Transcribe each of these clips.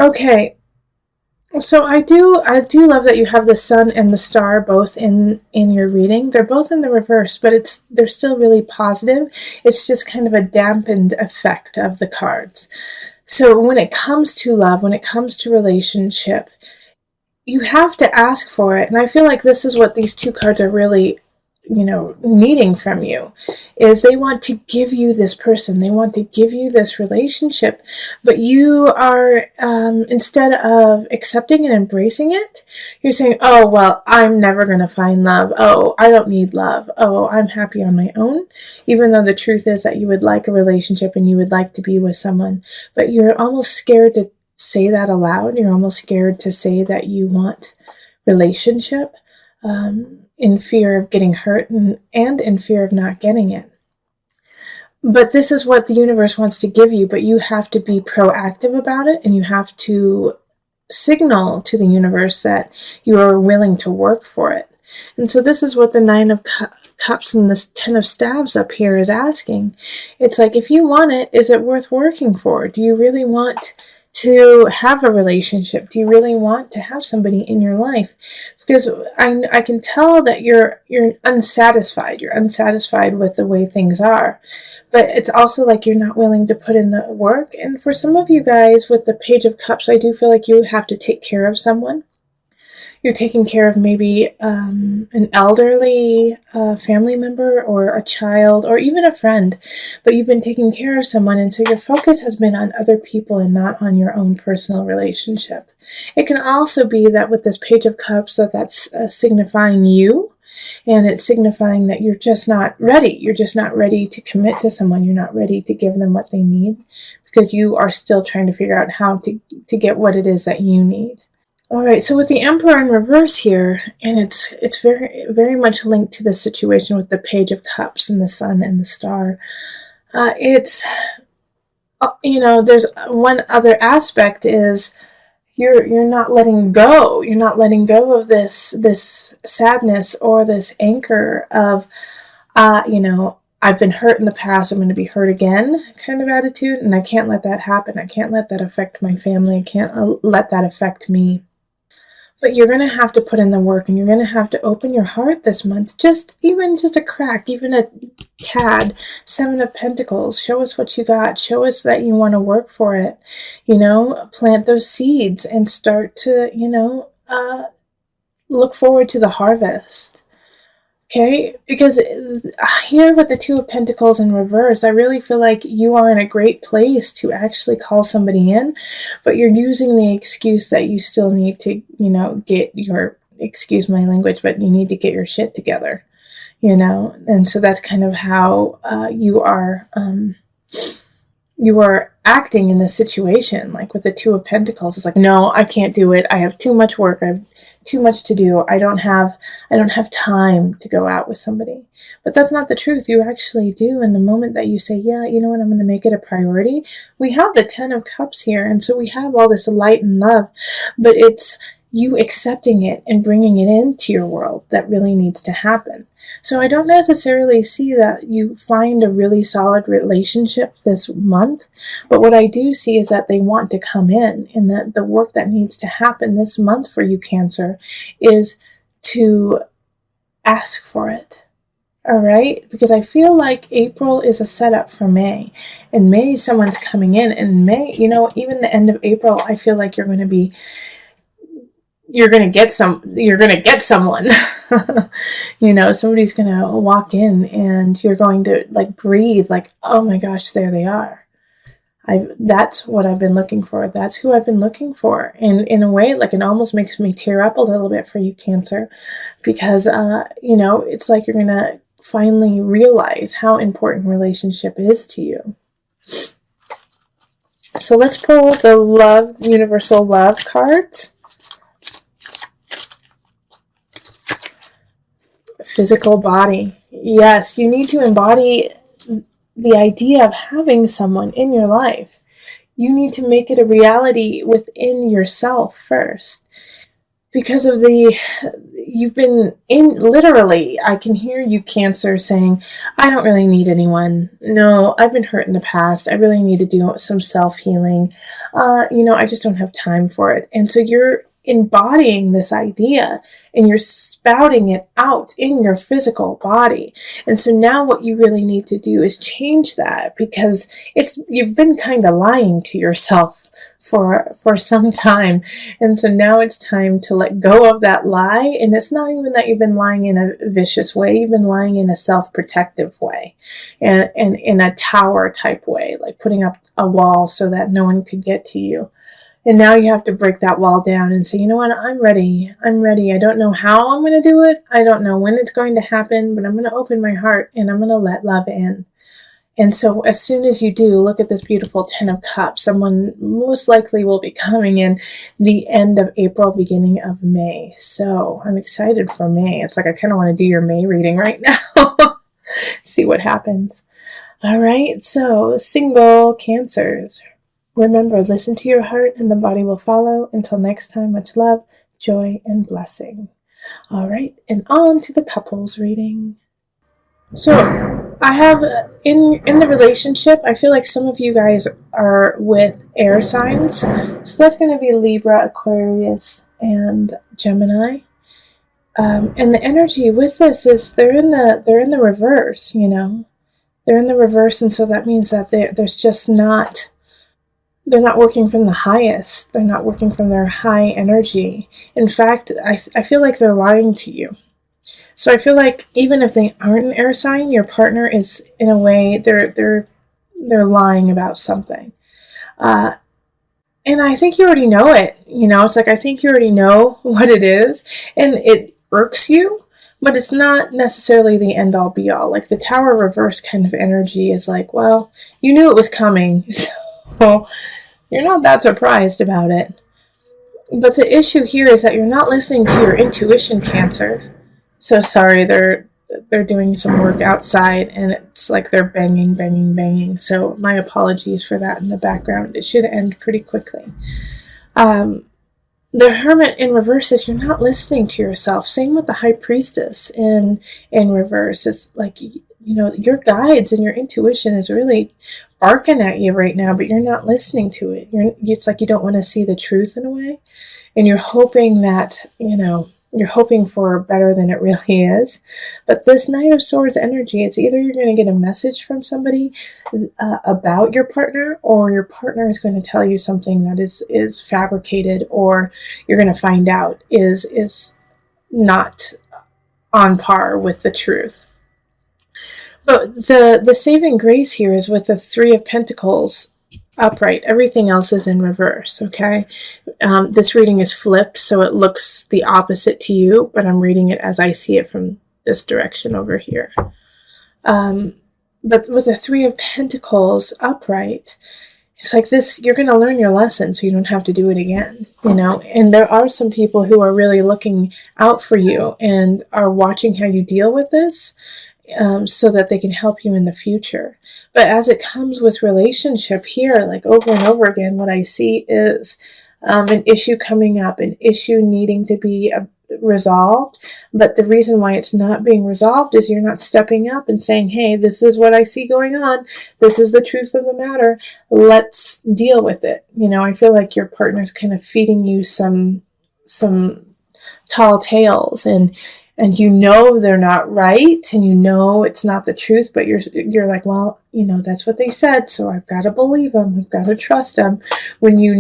Okay, so I do love that you have the sun and the star both in your reading. They're both in the reverse, but they're still really positive. It's just kind of a dampened effect of the cards. So when it comes to love, when it comes to relationship, you have to ask for it. And I feel like this is what these two cards are really, needing from you, is they want to give you this person, they want to give you this relationship, but you are, instead of accepting and embracing it, you're saying, oh, well, I'm never going to find love. Oh, I don't need love. Oh, I'm happy on my own. Even though the truth is that you would like a relationship and you would like to be with someone, but you're almost scared to say that aloud. You're almost scared to say that you want relationship, in fear of getting hurt and in fear of not getting it. But this is what the universe wants to give you, but you have to be proactive about it, and you have to signal to the universe that you are willing to work for it. And so this is what the Nine of Cups and this Ten of Staves up here is asking. It's like, if you want it, is it worth working for? Do you really want to have a relationship? Do you really want to have somebody in your life? Because I can tell that you're unsatisfied. You're unsatisfied with the way things are. But it's also like you're not willing to put in the work. And for some of you guys with the Page of Cups, I do feel like you have to take care of someone. You're taking care of maybe an elderly family member or a child or even a friend, but you've been taking care of someone, and so your focus has been on other people and not on your own personal relationship. It can also be that with this Page of Cups, that's signifying you, and it's signifying that you're just not ready. You're just not ready to commit to someone. You're not ready to give them what they need because you are still trying to figure out how to get what it is that you need. All right, so with the Emperor in reverse here, and it's very, very much linked to the situation with the Page of Cups and the Sun and the Star. It's, there's one other aspect is you're not letting go. You're not letting go of this sadness or this anchor of, I've been hurt in the past, I'm going to be hurt again kind of attitude, and I can't let that happen. I can't let that affect my family. I can't let that affect me. But you're going to have to put in the work, and you're going to have to open your heart this month. Even just a crack, even a tad. Seven of Pentacles. Show us what you got. Show us that you want to work for it. Plant those seeds and start to, look forward to the harvest. Okay, because here with the Two of Pentacles in reverse, I really feel like you are in a great place to actually call somebody in, but you're using the excuse that you still need to, get your, excuse my language, but you need to get your shit together, and so that's kind of how you are acting in this situation. Like with the Two of Pentacles, it's like, no, I can't do it. I have too much work. I have too much to do. I don't have time to go out with somebody. But that's not the truth. You actually do. And the moment that you say, yeah, you know what, I'm going to make it a priority. We have the Ten of Cups here. And so we have all this light and love, but it's you accepting it and bringing it into your world that really needs to happen. So I don't necessarily see that you find a really solid relationship this month, but what I do see is that they want to come in, and that the work that needs to happen this month for you, Cancer, is to ask for it. All right? Because I feel like April is a setup for May. And May, someone's coming in. And May, even the end of April, I feel like you're going to get someone. Somebody's going to walk in, and you're going to breathe like, oh my gosh, there they are. That's what I've been looking for. That's who I've been looking for. And in a way, it almost makes me tear up a little bit for you, Cancer, because, it's like you're going to finally realize how important relationship is to you. So let's pull the universal love cards. Physical body. Yes, you need to embody the idea of having someone in your life. You need to make it a reality within yourself first. because of you've been in, literally, I can hear you, Cancer, saying, I don't really need anyone. No, I've been hurt in the past. I really need to do some self-healing. I just don't have time for it. And so you're embodying this idea and you're spouting it out in your physical body. And so now what you really need to do is change that, because you've been kind of lying to yourself for some time. And so now it's time to let go of that lie. And it's not even that you've been lying in a vicious way. You've been lying in a self-protective way, and in a tower type way, like putting up a wall so that no one could get to you. And now you have to break that wall down and say, you know what, I'm ready. I'm ready. I don't know how I'm going to do it. I don't know when it's going to happen, but I'm going to open my heart and I'm going to let love in. And so as soon as you do, look at this beautiful 10 of Cups. Someone most likely will be coming in the end of April, beginning of May. So I'm excited for May. It's like I kind of want to do your May reading right now. See what happens. All right, so single Cancers. Remember, listen to your heart and the body will follow. Until next time, much love, joy, and blessing. All right, and on to the couples reading. So I have, in the relationship, I feel like some of you guys are with air signs. So that's going to be Libra, Aquarius, and Gemini. And the energy with this is they're in the reverse, They're in the reverse, and so that means that they're not working from the highest. They're not working from their high energy. In fact, I feel like they're lying to you. So I feel like even if they aren't an air sign, your partner is, in a way, they're lying about something. And I think you already know it. It's like I think you already know what it is, and it irks you, but it's not necessarily the end all be all. Like the Tower reverse kind of energy is like, well, you knew it was coming, so you're not that surprised about it. But the issue here is that you're not listening to your intuition, Cancer. So sorry, they're doing some work outside and it's like they're banging, banging, banging. So my apologies for that in the background. It should end pretty quickly. The Hermit in reverse is you're not listening to yourself. Same with the High Priestess in reverse. It's like, your guides and your intuition is really barking at you right now, but you're not listening to it. It's like you don't want to see the truth in a way. And you're hoping that, you're hoping for better than it really is. But this Knight of Swords energy, it's either you're going to get a message from somebody about your partner, or your partner is going to tell you something that is fabricated, or you're going to find out is not on par with the truth. But the saving grace here is with the Three of Pentacles upright. Everything else is in reverse, okay? This reading is flipped, so it looks the opposite to you, but I'm reading it as I see it from this direction over here. But with the Three of Pentacles upright, it's like this, you're going to learn your lesson so you don't have to do it again, And there are some people who are really looking out for you and are watching how you deal with this, so that they can help you in the future. But as it comes with relationship here, like over and over again, what I see is an issue coming up, an issue needing to be resolved. But the reason why it's not being resolved is you're not stepping up and saying, hey, this is what I see going on. This is the truth of the matter. Let's deal with it. I feel like your partner's kind of feeding you some tall tales, and they're not right, and it's not the truth, but you're like, well, that's what they said, so I've got to believe them, I've got to trust them, when you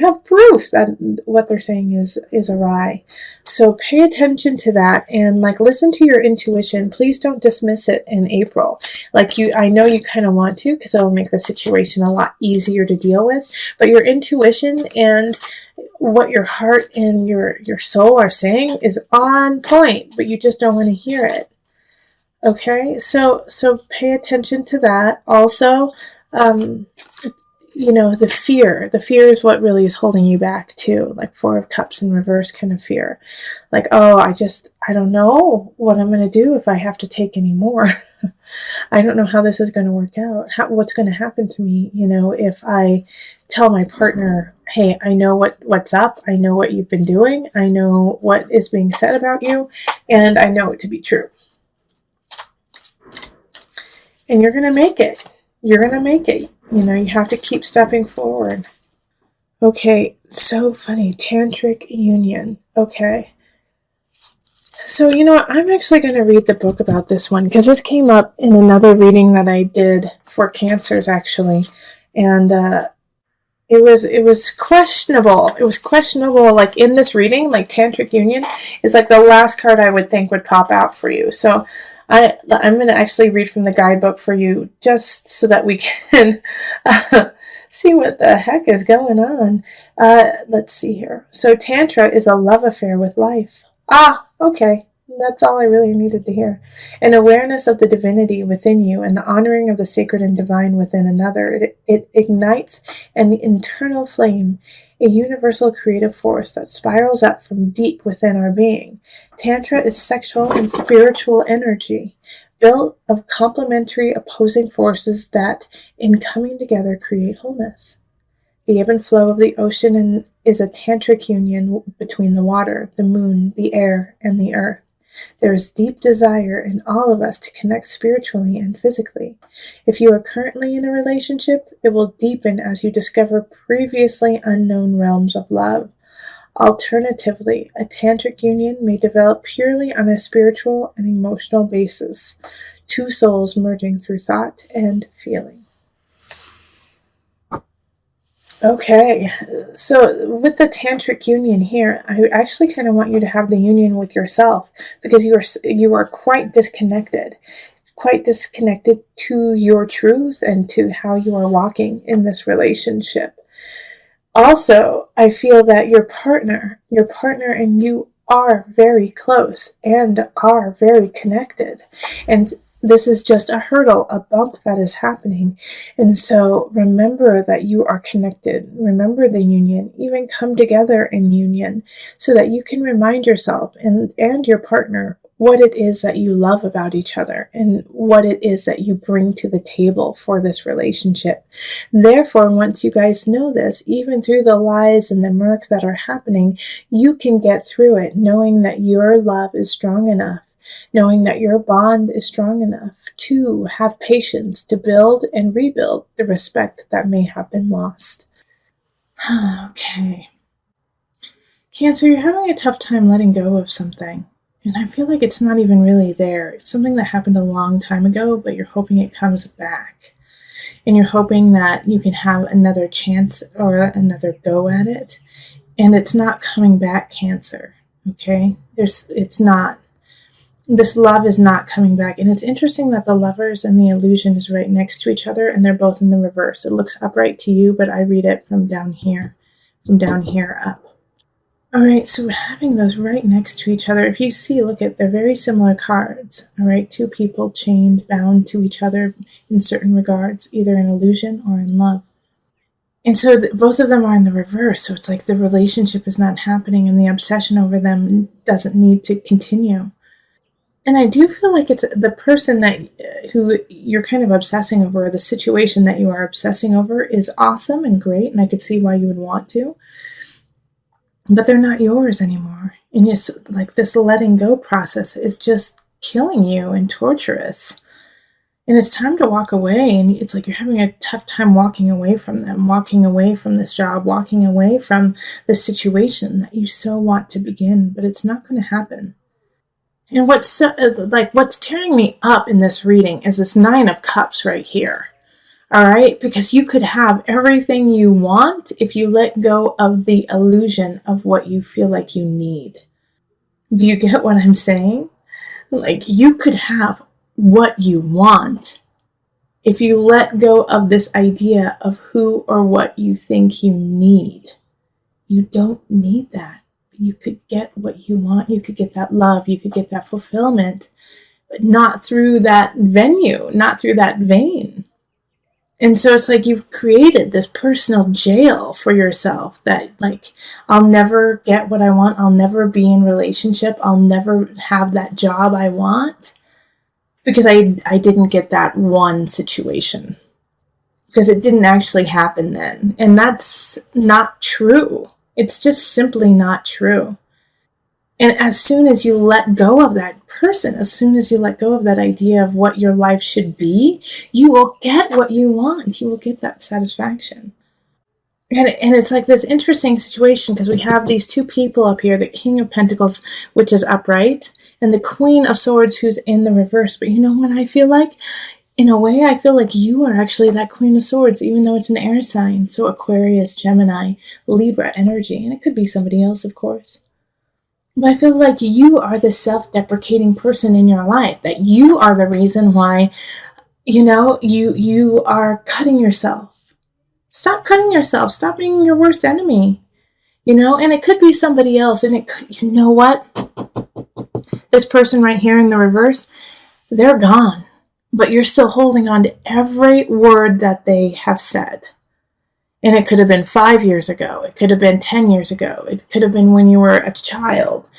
have proof that what they're saying is awry. So pay attention to that, and listen to your intuition. Please don't dismiss it in April. I know you kind of want to, because it will make the situation a lot easier to deal with, but your intuition and what your heart and your soul are saying is on point, but you just don't want to hear it. Okay, so pay attention to that. Also, the fear is what really is holding you back too, like Four of Cups in reverse kind of fear, like, oh, I don't know what I'm going to do if I have to take any more. I don't know how this is going to work out, what's going to happen to me, if I tell my partner, hey, I know what's up, I know what you've been doing, I know what is being said about you, and I know it to be true. And you're going to make it. You're going to make it. You have to keep stepping forward. Okay, so funny. Tantric union. Okay. So, what? I'm actually going to read the book about this one because this came up in another reading that I did for cancers, actually. And it was questionable. It was questionable, like in this reading, like Tantric Union is like the last card I would think would pop out for you. So I'm going to actually read from the guidebook for you just so that we can see what the heck is going on. Let's see here. So Tantra is a love affair with life. Ah, okay. That's all I really needed to hear. An awareness of the divinity within you and the honoring of the sacred and divine within another. It ignites an internal flame, a universal creative force that spirals up from deep within our being. Tantra is sexual and spiritual energy, built of complementary opposing forces that, in coming together, create wholeness. The ebb and flow of the ocean is a tantric union between the water, the moon, the air, and the earth. There is deep desire in all of us to connect spiritually and physically. If you are currently in a relationship, it will deepen as you discover previously unknown realms of love. Alternatively, a tantric union may develop purely on a spiritual and emotional basis, two souls merging through thought and feeling. Okay, so with the tantric union here, I actually kind of want you to have the union with yourself because you are quite disconnected to your truth and to how you are walking in this relationship. Also, I feel that your partner and you are very close and are very connected. And this is just a hurdle, a bump that is happening. And so remember that you are connected. Remember the union. Even come together in union so that you can remind yourself and your partner what it is that you love about each other and what it is that you bring to the table for this relationship. Therefore, once you guys know this, even through the lies and the murk that are happening, you can get through it knowing that your love is strong enough, knowing that your bond is strong enough to have patience to build and rebuild the respect that may have been lost. Okay. Cancer, you're having a tough time letting go of something. And I feel like it's not even really there. It's something that happened a long time ago, but you're hoping it comes back. And you're hoping that you can have another chance or another go at it. And it's not coming back, Cancer. Okay? It's not. This love is not coming back. And it's interesting that the Lovers and the Illusion is right next to each other, and they're both in the reverse. It looks upright to you, but I read it from down here up. All right, so having those right next to each other, if you see, they're very similar cards. All right, two people chained, bound to each other in certain regards, either in illusion or in love. And so both of them are in the reverse. So it's like the relationship is not happening and the obsession over them doesn't need to continue. And I do feel like it's the person who you're kind of obsessing over, or the situation that you are obsessing over is awesome and great, and I could see why you would want to. But they're not yours anymore. And it's like this letting go process is just killing you and torturous. And it's time to walk away. And it's like you're having a tough time walking away from them, walking away from this job, walking away from this situation that you so want to begin, but it's not going to happen. And what's tearing me up in this reading is this Nine of Cups right here. All right, because you could have everything you want if you let go of the illusion of what you feel like you need. Do you get what I'm saying? Like, you could have what you want if you let go of this idea of who or what you think you need. You don't need that. You could get what you want. You could get that love. You could get that fulfillment, but not through that venue, not through that vein. And so it's like you've created this personal jail for yourself that, like, I'll never get what I want. I'll never be in relationship. I'll never have that job I want because I didn't get that one situation. Because it didn't actually happen then. And that's not true. It's just simply not true. And as soon as you let go of that person, as soon as you let go of that idea of what your life should be, you will get what you want. You will get that satisfaction. And it's like this interesting situation because we have these two people up here, the King of Pentacles, which is upright, and the Queen of Swords, who's in the reverse. But you know what I feel like? In a way, I feel like you are actually that Queen of Swords, even though it's an air sign. So Aquarius, Gemini, Libra energy. And it could be somebody else, of course. But I feel like you are the self-deprecating person in your life. That you are the reason why, you are cutting yourself. Stop cutting yourself. Stop being your worst enemy. And it could be somebody else. And it could, you know what? This person right here in the reverse, they're gone. But you're still holding on to every word that they have said. And it could have been 5 years ago. It could have been 10 years ago. It could have been when you were a child.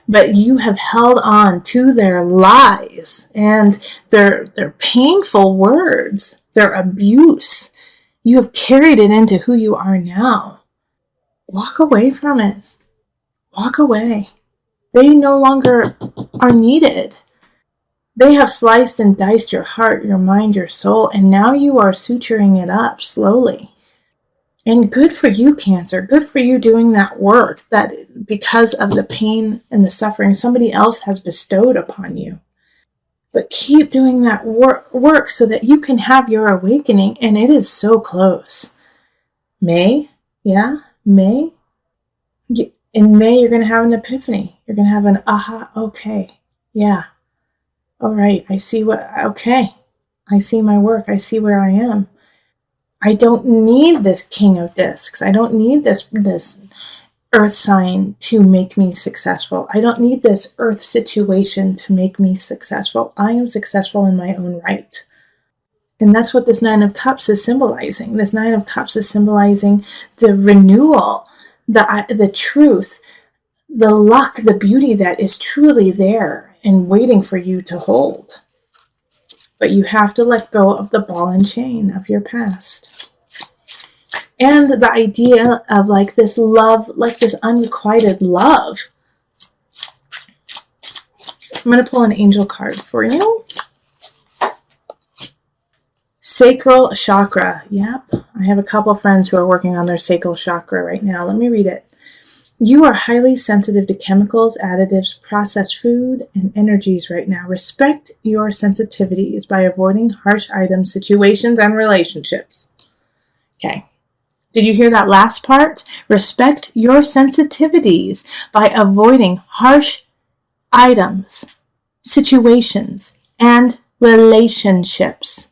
But you have held on to their lies and their painful words, their abuse. You have carried it into who you are now. Walk away from it. Walk away. They no longer are needed. They have sliced and diced your heart, your mind, your soul, and now you are suturing it up slowly. And good for you, Cancer. Good for you doing that work that because of the pain and the suffering somebody else has bestowed upon you. But keep doing that work so that you can have your awakening, and it is so close. May? Yeah? May? In May, you're going to have an epiphany. You're going to have an aha, okay. Yeah. All right, I see I see my work. I see where I am. I don't need this King of Discs. I don't need this earth sign to make me successful. I don't need this earth situation to make me successful. I am successful in my own right. And that's what this Nine of Cups is symbolizing. This Nine of Cups is symbolizing the renewal, the truth, the luck, the beauty that is truly there and waiting for you to hold. But you have to let go of the ball and chain of your past. And the idea of like this love, like this unrequited love. I'm going to pull an angel card for you. Sacral chakra. Yep. I have a couple friends who are working on their sacral chakra right now. Let me read it. You are highly sensitive to chemicals, additives, processed food, and energies right now. Respect your sensitivities by avoiding harsh items, situations, and relationships. Okay. Did you hear that last part? Respect your sensitivities by avoiding harsh items, situations, and relationships.